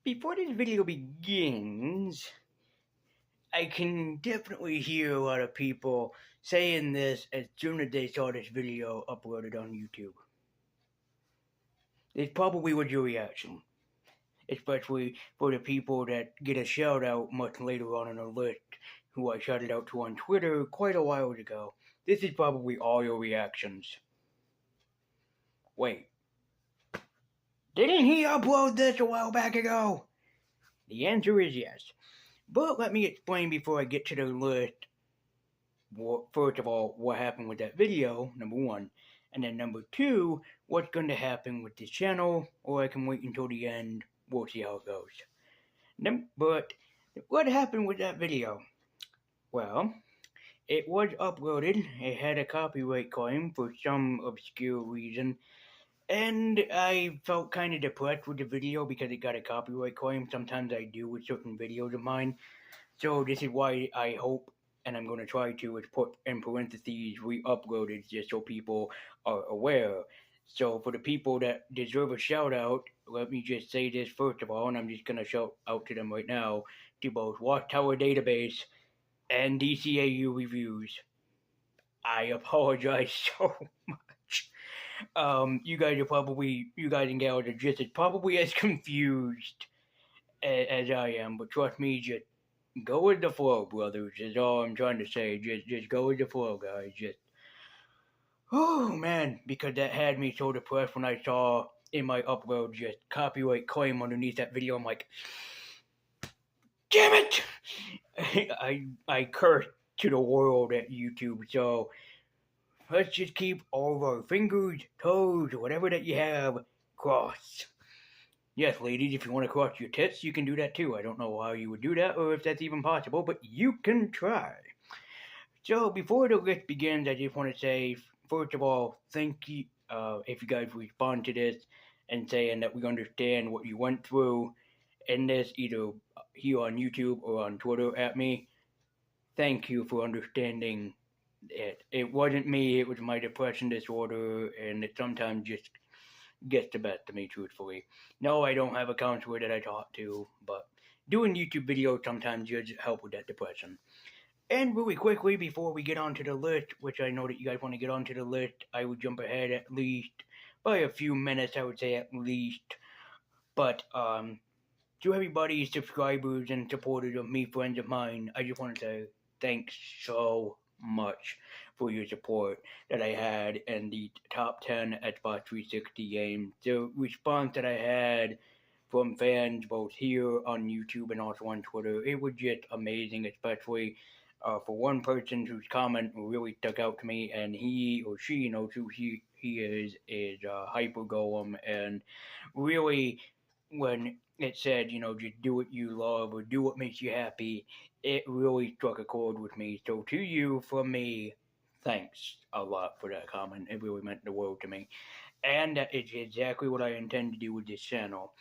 Before this video begins, I can definitely hear a lot of people saying this as soon as they saw this video uploaded on YouTube. This probably was your reaction, especially for the people that get a shout out much later on in the list who I shouted out to on Twitter quite a while ago. This is probably all your reactions. Wait, didn't he upload this a while back ago? The answer is yes. But let me explain before I get to the list. First of all, what happened with that video, number one. And then number two, what's going to happen with this channel, or I can wait until the end. We'll see how it goes. But what happened with that video? Well, it was uploaded. It had a copyright claim for some obscure reason. And I felt kind of depressed with the video because it got a copyright claim. Sometimes I do with certain videos of mine. So this is why I hope, and I'm going to try to, is put in parentheses re-uploaded just so people are aware. So for the people that deserve a shout out, let me just say this first of all, and I'm just going to shout out to them right now, to both Watchtower Database and DCAU Reviews. I apologize so much. You guys and gals are just probably as confused as I am, but trust me, just go with the flow, brothers, is all I'm trying to say. Just go with the flow, guys. Oh man, because that had me so depressed when I saw in my upload just copyright claim underneath that video. I'm like, damn it! I cursed to the world at YouTube, so let's just keep all of our fingers, toes, whatever that you have, crossed. Yes, ladies, if you want to cross your tits, you can do that too. I don't know how you would do that or if that's even possible, but you can try. So, before the list begins, I just want to say, first of all, thank you if you guys respond to this and saying that we understand what you went through in this, either here on YouTube or on Twitter at me. Thank you for understanding it. It wasn't me, it was my depression disorder, and it sometimes just gets the best of me, truthfully. No, I don't have a counselor that I talk to, but doing YouTube videos sometimes does help with that depression. And really quickly, before we get onto the list, which I know that you guys want to get onto the list, I would jump ahead at least by a few minutes, I would say at least. But to everybody, subscribers and supporters of me, friends of mine, I just want to say thanks so much for your support that I had in the top 10 Xbox 360 games. The response that I had from fans both here on YouTube and also on Twitter, it was just amazing, especially for one person whose comment really stuck out to me, and he or she knows who he is Hyper Golem, and really when it said, just do what you love or do what makes you happy, it really struck a chord with me. So to you, from me, thanks a lot for that comment. It really meant the world to me. And that is exactly what I intend to do with this channel.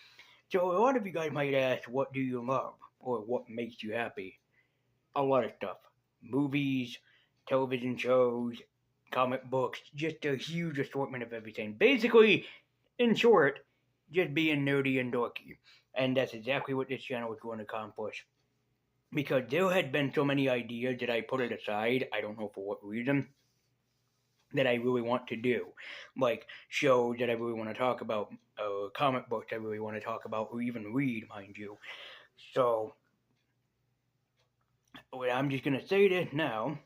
So a lot of you guys might ask, what do you love? Or what makes you happy? A lot of stuff. Movies, television shows, comic books, just a huge assortment of everything. Basically, in short, just being nerdy and dorky. And that's exactly what this channel is going to accomplish. Because there had been so many ideas that I put it aside, I don't know for what reason, that I really want to do. Like shows that I really want to talk about, comic books I really want to talk about, or even read, mind you. So, what I'm just going to say this now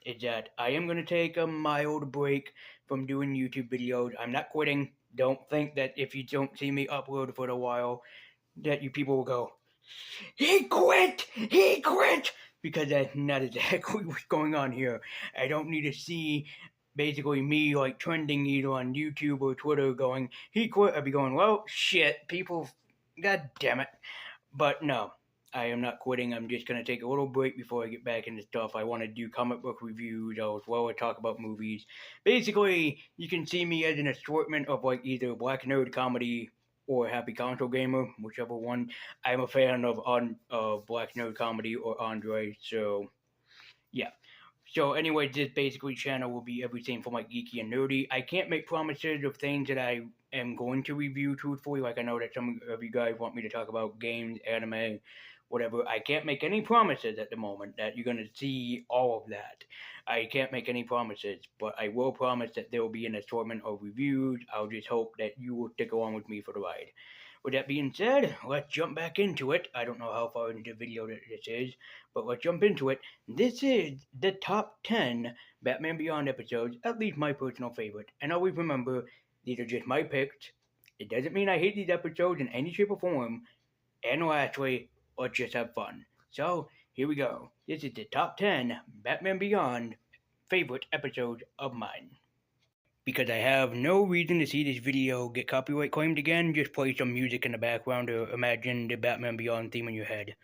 is that I am going to take a mild break from doing YouTube videos. I'm not quitting. Don't think that if you don't see me upload for a while, that you people will go, he quit! He quit! Because that's not exactly what's going on here. I don't need to see basically me like trending either on YouTube or Twitter going, he quit. I'd be going, well, shit, people, god damn it. But no, I am not quitting. I'm just going to take a little break before I get back into stuff. I want to do comic book reviews as well as talk about movies. Basically, you can see me as an assortment of like either black nerd comedy or Happy Console Gamer, whichever one. I'm a fan of Black Nerd Comedy or Andre, so yeah. So, anyways, this basically channel will be everything from like geeky and nerdy. I can't make promises of things that I am going to review truthfully. Like I know that some of you guys want me to talk about games, anime, whatever. I can't make any promises at the moment that you're gonna see all of that. I can't make any promises, but I will promise that there will be an assortment of reviews. I'll just hope that you will stick along with me for the ride. With that being said, let's jump back into it. I don't know how far into the video this is, but let's jump into it. This is the top 10 Batman Beyond episodes, at least my personal favorite. And always remember, these are just my picks. It doesn't mean I hate these episodes in any shape or form. And lastly, let's just have fun. So, here we go. This is the top 10 Batman Beyond favorite episodes of mine. Because I have no reason to see this video get copyright claimed again, just play some music in the background or imagine the Batman Beyond theme in your head.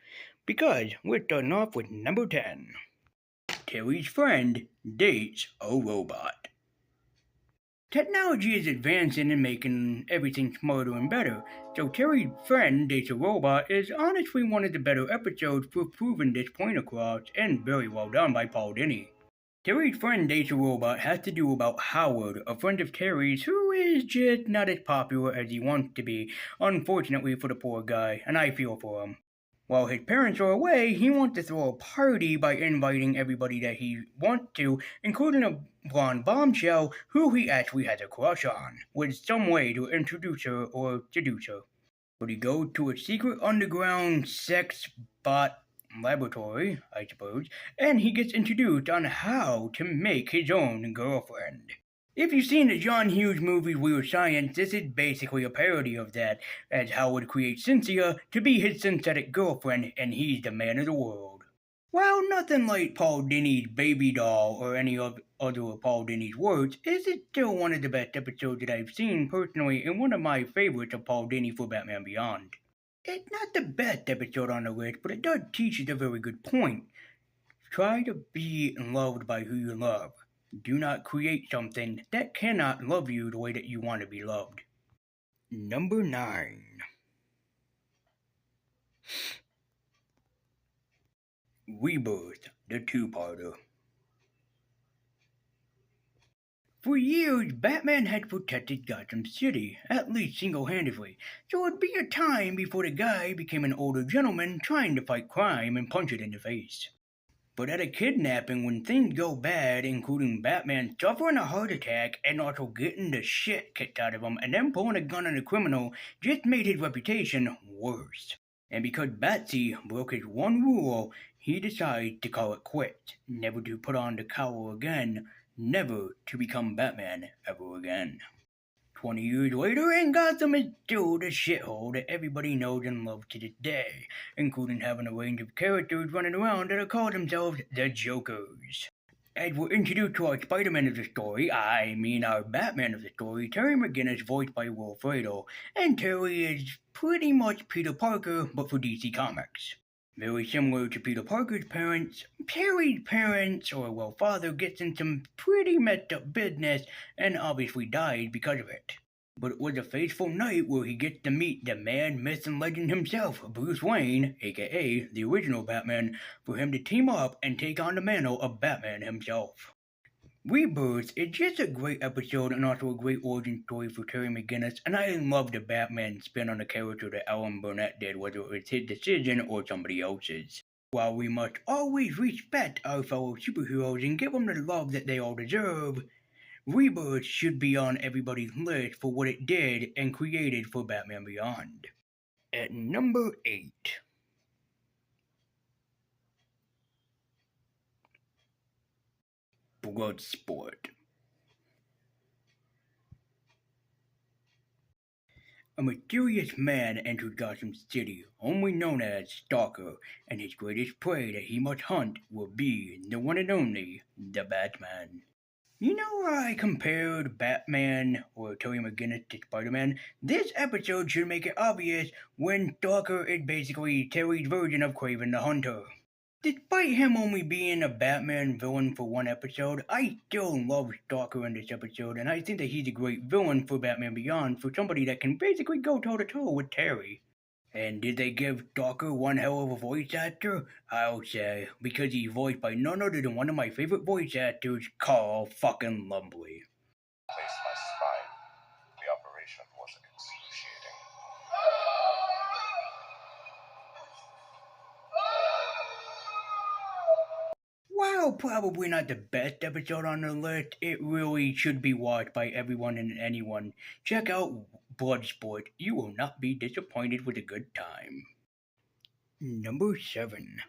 Because we're starting off with number 10. Terry's friend dates a robot. Technology is advancing and making everything smarter and better, so Terry's friend dates a robot is honestly one of the better episodes for proving this point across, and very well done by Paul Dini. Terry's friend dates a robot has to do about Howard, a friend of Terry's who is just not as popular as he wants to be, unfortunately for the poor guy, and I feel for him. While his parents are away, he wants to throw a party by inviting everybody that he wants to, including a blonde bombshell who he actually has a crush on, with some way to introduce her or seduce her. But he goes to a secret underground sex bot laboratory, I suppose, and he gets introduced on how to make his own girlfriend. If you've seen the John Hughes movie Weird Science, this is basically a parody of that, as Howard creates Cynthia to be his synthetic girlfriend, and he's the man of the world. While nothing like Paul Dini's Baby Doll or any other of Paul Dini's works, is it still one of the best episodes that I've seen personally and one of my favorites of Paul Dini for Batman Beyond. It's not the best episode on the list, but it does teach us a very good point. Try to be loved by who you love. Do not create something that cannot love you the way that you want to be loved. Number 9. Rebirth, the two-parter. For years, Batman had protected Gotham City, at least single-handedly, so it'd be a time before the guy became an older gentleman trying to fight crime and punch it in the face. But at a kidnapping, when things go bad, including Batman suffering a heart attack and also getting the shit kicked out of him and then pulling a gun on a criminal, just made his reputation worse. And because Batsy broke his one rule, he decided to call it quits, never to put on the cowl again, never to become Batman ever again. 20 years later, and Gotham is still the shithole that everybody knows and loves to this day, including having a range of characters running around that are called themselves the Jokers. As we're introduced to our Spider-Man of the story, I mean our Batman of the story, Terry McGinnis voiced by Will Friedle, and Terry is pretty much Peter Parker, but for DC Comics. Very similar to Peter Parker's parents, Terry's parents, or father, gets in some pretty messed up business and obviously died because of it. But it was a fateful night where he gets to meet the man, myth, and legend himself, Bruce Wayne, aka the original Batman, for him to team up and take on the mantle of Batman himself. Rebirth is just a great episode and also a great origin story for Terry McGinnis, and I love the Batman spin on the character that Alan Burnett did, whether it was his decision or somebody else's. While we must always respect our fellow superheroes and give them the love that they all deserve, Rebirth should be on everybody's list for what it did and created for Batman Beyond. At number 8. Bloodsport. A mysterious man enters Gotham City, only known as Stalker, and his greatest prey that he must hunt will be the one and only, the Batman. You know why I compared Batman or Terry McGinnis to Spider-Man? This episode should make it obvious when Stalker is basically Terry's version of Kraven the Hunter. Despite him only being a Batman villain for one episode, I still love Stalker in this episode, and I think that he's a great villain for Batman Beyond for somebody that can basically go toe-to-toe with Terry. And did they give Docker one hell of a voice actor? I'll say, because he's voiced by none other than one of my favorite voice actors, Carl fucking Lumbly. Placed my spine. The operation was excruciating. While probably not the best episode on the list, it really should be watched by everyone and anyone. Check out Bloodsport. You will not be disappointed with a good time. Number 7.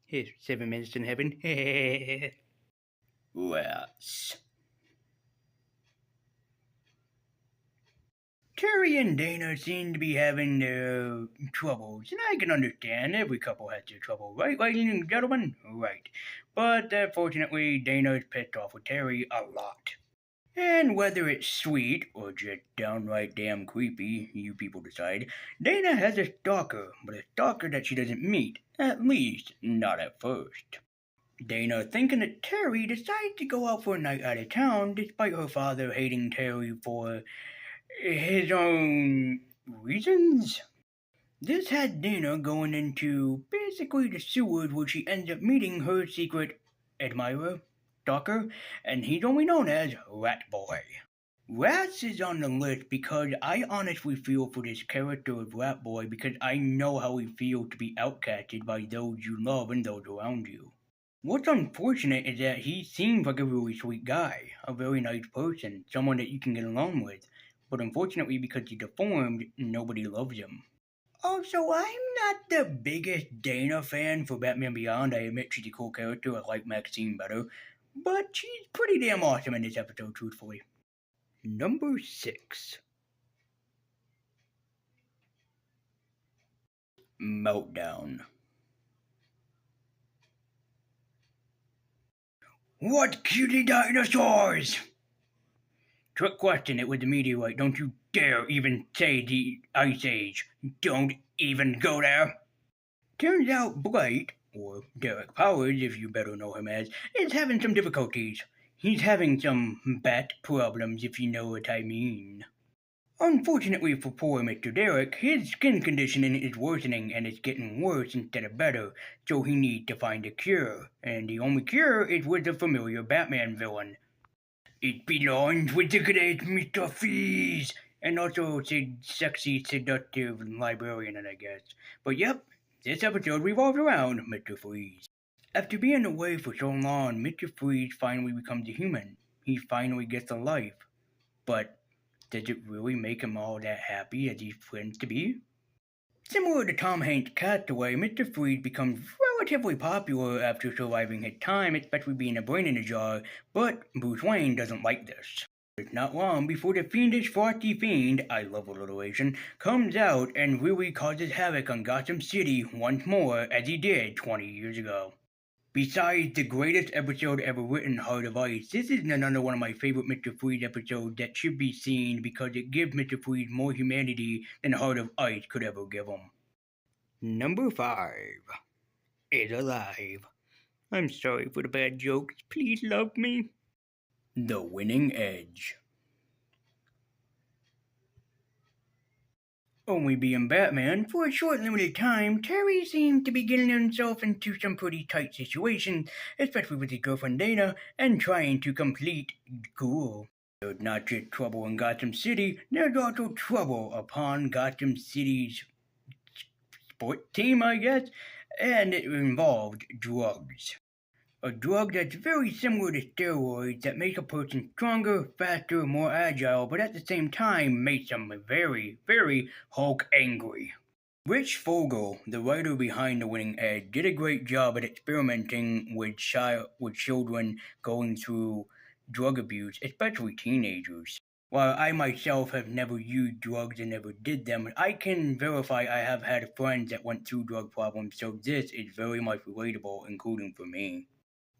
Here's 7 Minutes in Heaven. Rats. Terry and Dana seem to be having their troubles, and I can understand every couple has their trouble, right, ladies and gentlemen? Right. But unfortunately, Dana is pissed off with Terry a lot. And whether it's sweet or just downright damn creepy, you people decide, Dana has a stalker, but a stalker that she doesn't meet, at least not at first. Dana, thinking that Terry, decides to go out for a night out of town despite her father hating Terry for his own reasons. This had Dana going into basically the sewers where she ends up meeting her secret admirer, stalker, and he's only known as Rat Boy. Rats is on the list because I honestly feel for this character of Rat Boy because I know how he feels to be outcasted by those you love and those around you. What's unfortunate is that he seems like a really sweet guy, a very nice person, someone that you can get along with, but unfortunately because he's deformed, nobody loves him. Also, I'm not the biggest Dana fan for Batman Beyond. I admit she's a cool character, I like Maxine better, but she's pretty damn awesome in this episode, truthfully. Number 6. Meltdown. What cutie dinosaurs? Trick question, it was the meteorite. Don't you dare even say the Ice Age. Don't even go there. Turns out Blight, or Derek Powers if you better know him as, is having some difficulties. He's having some bat problems if you know what I mean. Unfortunately for poor Mr. Derek, his skin conditioning is worsening and it's getting worse instead of better, so he needs to find a cure, and the only cure is with a familiar Batman villain. It belongs with the great Mr. Freeze, and also sexy, seductive librarian, I guess. But yep, this episode revolves around Mr. Freeze. After being away for so long, Mr. Freeze finally becomes a human. He finally gets a life. But does it really make him all that happy as he's planned to be? Similar to Tom Hanks' Castaway, Mr. Freeze becomes relatively popular after surviving his time, especially being a brain in a jar, but Bruce Wayne doesn't like this. It's not long before the fiendish Frosty Fiend, I love alliteration, comes out and really causes havoc on Gotham City once more as he did 20 years ago. Besides the greatest episode ever written, Heart of Ice, this is another one of my favorite Mr. Freeze episodes that should be seen because it gives Mr. Freeze more humanity than Heart of Ice could ever give him. Number 5 is Alive. I'm sorry for the bad jokes. Please love me. The Winning Edge. Only being Batman, for a short limited time, Terry seemed to be getting himself into some pretty tight situations, especially with his girlfriend Dana, and trying to complete Ghoul. There's not just trouble in Gotham City, there's also trouble upon Gotham City's sport team, I guess, and it involved drugs. A drug that's very similar to steroids that makes a person stronger, faster, more agile, but at the same time makes them very, very Hulk angry. Rich Fogel, the writer behind The Winning Edge, did a great job at experimenting with children going through drug abuse, especially teenagers. While I myself have never used drugs and never did them, I can verify I have had friends that went through drug problems, so this is very much relatable, including for me.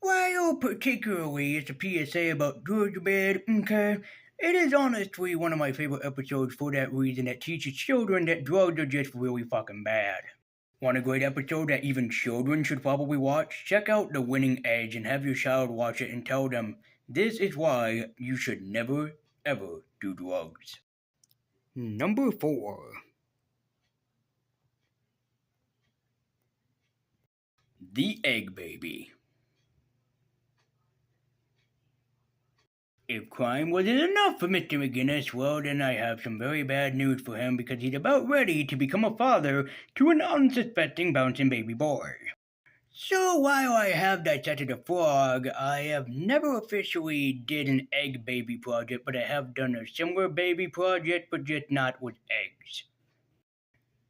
While particularly it's a PSA about drugs bad, okay, it is honestly one of my favorite episodes for that reason that teaches children that drugs are just really fucking bad. Want a great episode that even children should probably watch? Check out The Winning Edge and have your child watch it and tell them, this is why you should never, ever do drugs. Number 4 The Egg Baby. If crime wasn't enough for Mr. McGinnis, well, then I have some very bad news for him because he's about ready to become a father to an unsuspecting bouncing baby boy. So while I have dissected a frog, I have never officially did an egg baby project, but I have done a similar baby project, but just not with eggs.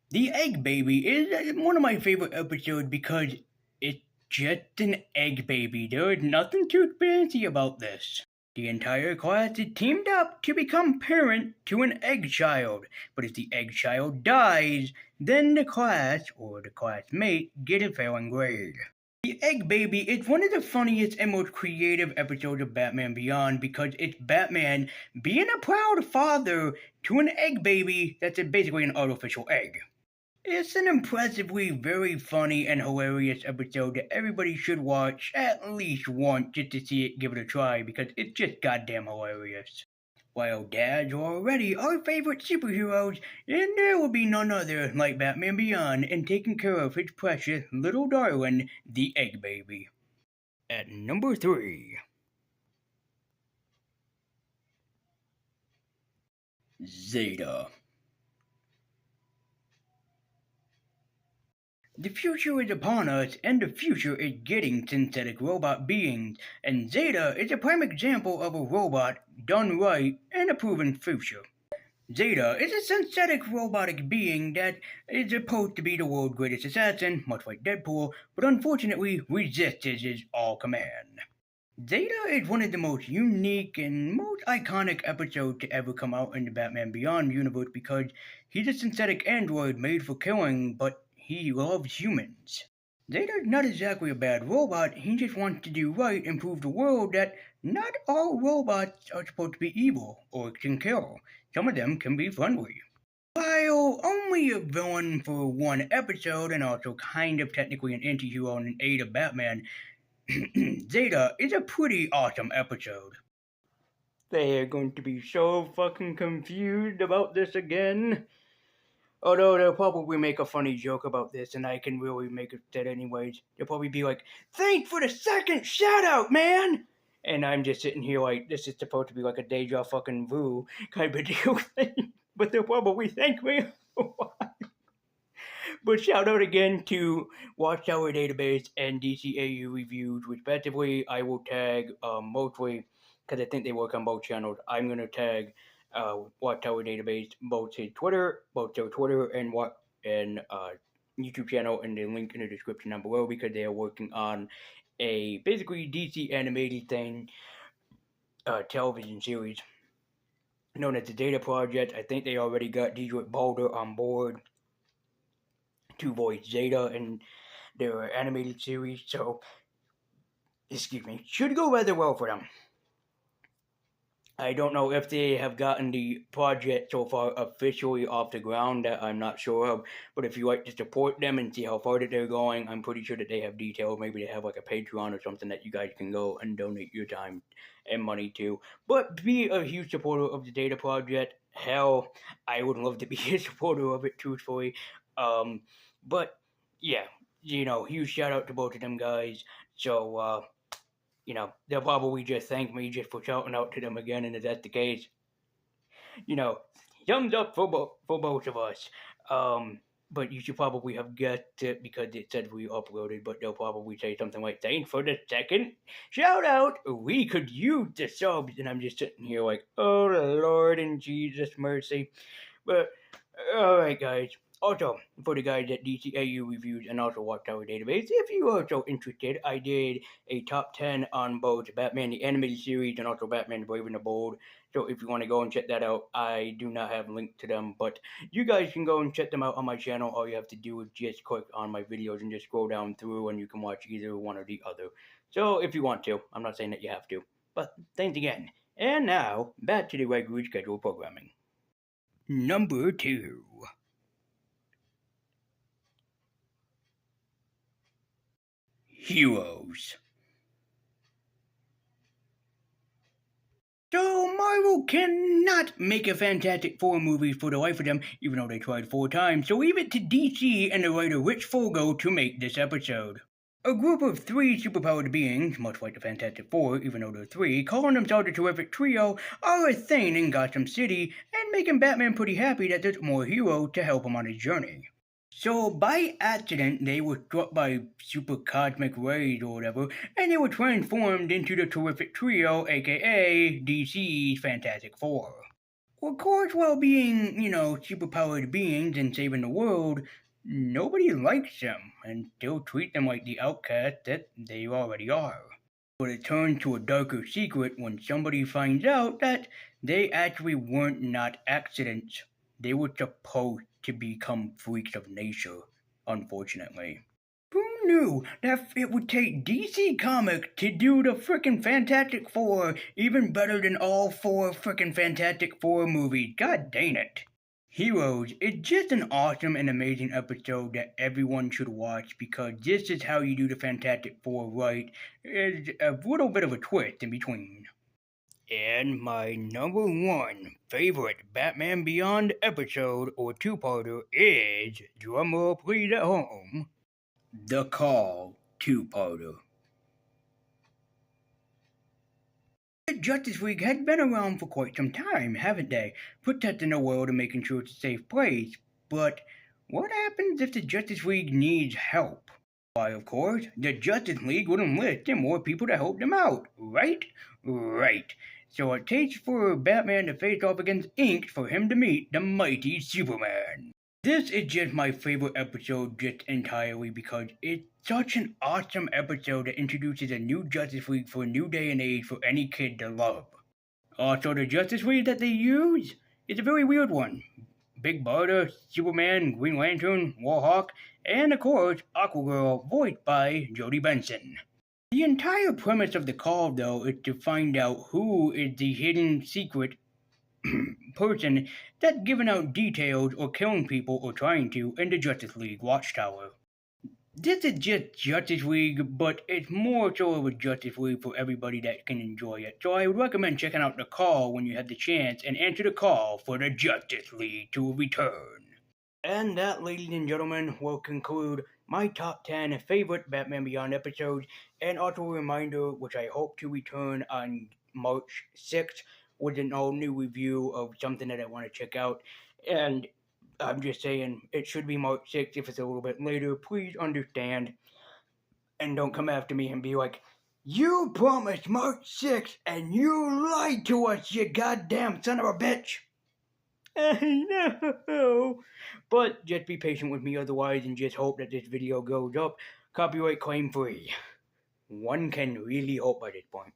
The Egg Baby is one of my favorite episodes because it's just an egg baby. There is nothing too fancy about this. The entire class is teamed up to become parent to an egg child, but if the egg child dies, then the class or the classmate get a failing grade. The Egg Baby is one of the funniest and most creative episodes of Batman Beyond because it's Batman being a proud father to an egg baby that's basically an artificial egg. It's an impressively very funny and hilarious episode that everybody should watch at least once just to see it, give it a try, because it's just goddamn hilarious. While dads are already our favorite superheroes, then there will be none other like Batman Beyond in taking care of his precious little darling, the Egg Baby. At number 3. Zeta. The future is upon us, and the future is getting synthetic robot beings, and Zeta is a prime example of a robot done right in a proven future. Zeta is a synthetic robotic being that is supposed to be the world's greatest assassin, much like Deadpool, but unfortunately resists his all command. Zeta is one of the most unique and most iconic episodes to ever come out in the Batman Beyond universe because he's a synthetic android made for killing, but he loves humans. Zeta's not exactly a bad robot, he just wants to do right and prove the world that not all robots are supposed to be evil or can kill. Some of them can be friendly. While only a villain for one episode and also kind of technically an anti-hero in aid of Batman, Zeta is a pretty awesome episode. They're going to be so fucking confused about this again. Although they'll probably make a funny joke about this, and I can really make it that anyways. They'll probably be like, "Thanks for the second shout out, man!" And I'm just sitting here like, this is supposed to be like a deja fucking vu kind of deal thing. But they'll probably thank me. But shout out again to Watchtower Database and DCAU Reviews, respectively. I will tag mostly, because I think they work on both channels, I'm going to tag Watchtower Database, both their Twitter and YouTube channel, and the link in the description down below because they are working on a basically DC animated thing, television series known as the Data Project. I think they already got Deidre Balder on board to voice Zeta in their animated series, so should go rather well for them. I don't know if they have gotten the project so far officially off the ground, that I'm not sure of, but if you like to support them and see how far that they're going, I'm pretty sure that they have details. Maybe they have like a Patreon or something that you guys can go and donate your time and money to. But be a huge supporter of the Data Project. Hell, I would love to be a supporter of it, truthfully. But yeah, huge shout out to both of them guys. So, they'll probably just thank me just for shouting out to them again, and if that's the case, thumbs up for both of us. But you should probably have guessed it because it said we uploaded, but they'll probably say something like, "Thanks for the second shout out. We could use the subs." And I'm just sitting here like, oh Lord and Jesus mercy. But, alright guys. Also, for the guys at DCAU Reviews and also Watchtower Database, if you are so interested, I did a top 10 on both Batman the Animated Series and also Batman the Brave and the Bold. So if you want to go and check that out, I do not have a link to them, but you guys can go and check them out on my channel. All you have to do is just click on my videos and just scroll down through, and you can watch either one or the other. So if you want to, I'm not saying that you have to, but thanks again. And now, back to the regularly scheduled programming. Number 2. Heroes. So Marvel cannot make a Fantastic Four movie for the life of them, even though they tried 4 times, so leave it to DC and the writer Rich Fogel to make this episode. A group of three superpowered beings, much like the Fantastic Four, even though they're three, calling themselves the Terrific Trio, are a thing in Gotham City and making Batman pretty happy that there's more heroes to help him on his journey. So, by accident, they were struck by super cosmic rays or whatever, and they were transformed into the Terrific Trio, aka DC's Fantastic Four. Of course, while being, superpowered beings and saving the world, nobody likes them and still treat them like the outcast that they already are. But it turns to a darker secret when somebody finds out that they actually weren't not accidents. They were supposed to become freaks of nature, unfortunately. Who knew that it would take DC Comics to do the frickin' Fantastic Four even better than all four frickin' Fantastic Four movies? God dang it. Heroes is just an awesome and amazing episode that everyone should watch because this is how you do the Fantastic Four right. It's a little bit of a twist in between. And my number one favorite Batman Beyond episode or two-parter is, drumroll please at home, The Call two-parter. The Justice League has been around for quite some time, haven't they? Protecting the world and making sure it's a safe place. But what happens if the Justice League needs help? Why, of course, the Justice League would enlist more people to help them out, right? Right. So it takes for Batman to face off against Inks for him to meet the mighty Superman. This is just my favorite episode just entirely because it's such an awesome episode that introduces a new Justice League for a new day and age for any kid to love. Also, the Justice League that they use is a very weird one. Big Barda, Superman, Green Lantern, Warhawk, and of course, Aquagirl, voiced by Jodie Benson. The entire premise of the call, though, is to find out who is the hidden secret person that's giving out details or killing people or trying to in the Justice League Watchtower. This is just Justice League, but it's more so of a Justice League for everybody that can enjoy it. So I would recommend checking out The Call when you have the chance and answer the call for the Justice League to return. And that, ladies and gentlemen, will conclude my top 10 favorite Batman Beyond episodes, and also a reminder, which I hope to return on March 6th, with an all new review of something that I want to check out. And I'm just saying, it should be March 6th. If it's a little bit later, please understand. And don't come after me and be like, you promised March 6th and you lied to us, you goddamn son of a bitch. I know. But just be patient with me otherwise and just hope that this video goes up copyright claim free. One can really hope by this point.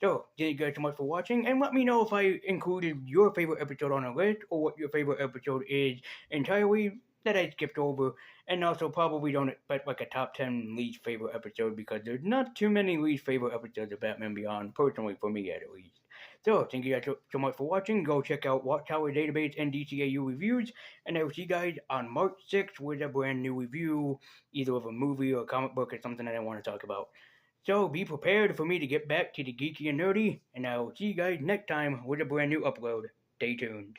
So, thank you guys so much for watching, and let me know if I included your favorite episode on a list, or what your favorite episode is entirely that I skipped over, and also probably don't expect like a top 10 least favorite episode, because there's not too many least favorite episodes of Batman Beyond, personally for me at least. So, thank you guys so much for watching. Go check out Watchtower Database and DCAU reviews, and I will see you guys on March 6th with a brand new review, either of a movie or a comic book or something that I want to talk about. So be prepared for me to get back to the geeky and nerdy, and I'll see you guys next time with a brand new upload. Stay tuned.